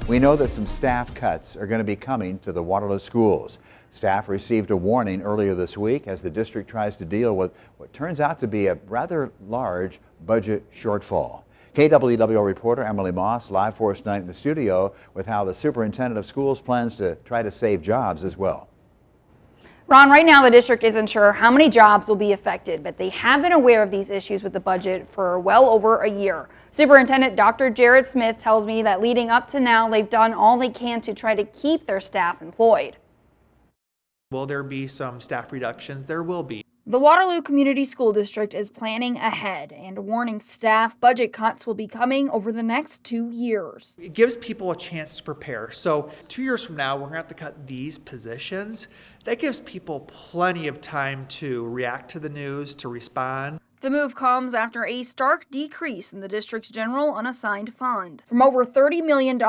We know that some staff cuts are going to be coming to the Waterloo schools. Staff received a warning earlier this week as the district tries to deal with what turns out to be a rather large budget shortfall. KWWO reporter Emily Moss live for us tonight in the studio with how the superintendent of schools plans to try to save jobs as well. Ron, right now the district isn't sure how many jobs will be affected, but they have been aware of these issues with the budget for well over a year. Superintendent Dr. Jared Smith tells me that leading up to now, they've done all they can to try to keep their staff employed. Will there be some staff reductions? There will be. The Waterloo Community School District is planning ahead and warning staff budget cuts will be coming over the next 2 years. It gives people a chance to prepare. So 2 years from now, we're going to have to cut these positions. That gives people plenty of time to react to the news, to respond. The move comes after a stark decrease in the district's general unassigned fund, from over $30 million in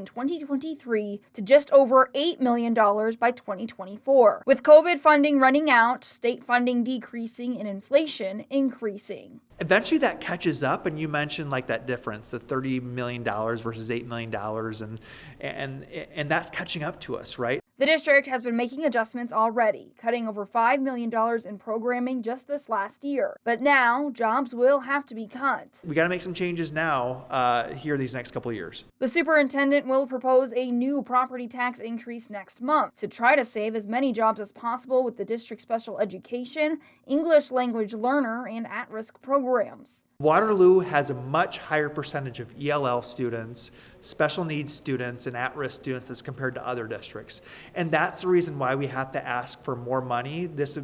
2023 to just over $8 million by 2024. With COVID funding running out, state funding decreasing, and inflation increasing. Eventually that catches up, and you mentioned like that difference, the $30 million versus $8 million, and that's catching up to us, right? The district has been making adjustments already, cutting over $5 million in programming just this last year. But now, jobs will have to be cut. We got to make some changes now here these next couple of years. The superintendent will propose a new property tax increase next month to try to save as many jobs as possible with the district's special education, English language learner, and at-risk programs. Waterloo has a much higher percentage of ELL students, special needs students, and at-risk students as compared to other districts. And that's the reason why we have to ask for more money, this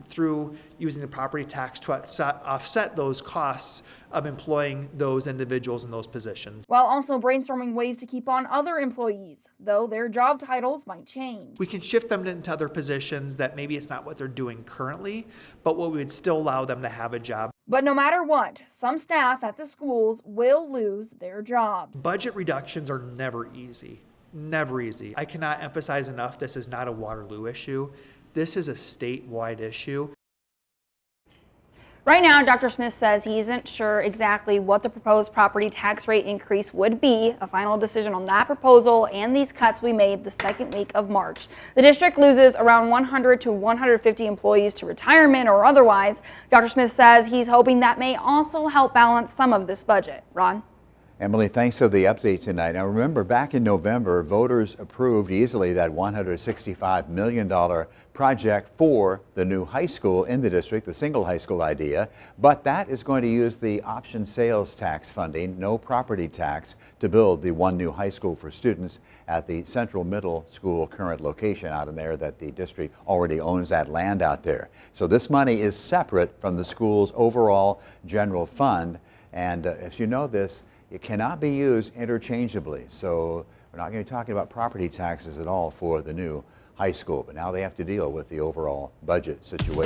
through using the property tax to offset those costs of employing those individuals in those positions. While also brainstorming ways to keep on other employees, though their job titles might change. We can shift them into other positions that maybe it's not what they're doing currently, but what we would still allow them to have a job. But no matter what, some staff at the schools will lose their jobs. Budget reductions are never easy. Never easy. I cannot emphasize enough, this is not a Waterloo issue. This is a statewide issue. Right now, Dr. Smith says he isn't sure exactly what the proposed property tax rate increase would be. A final decision on that proposal and these cuts we made the second week of March. The district loses around 100 to 150 employees to retirement or otherwise. Dr. Smith says he's hoping that may also help balance some of this budget. Ron? Emily, thanks for the update tonight. Now remember, back in November, voters approved easily that $165 million project for the new high school in the district, the single high school idea, but that is going to use the option sales tax funding, no property tax, to build the one new high school for students at the Central Middle School current location out in there that the district already owns that land out there. So this money is separate from the school's overall general fund, and if you know this, it cannot be used interchangeably. So we're not going to be talking about property taxes at all for the new high school, but now they have to deal with the overall budget situation.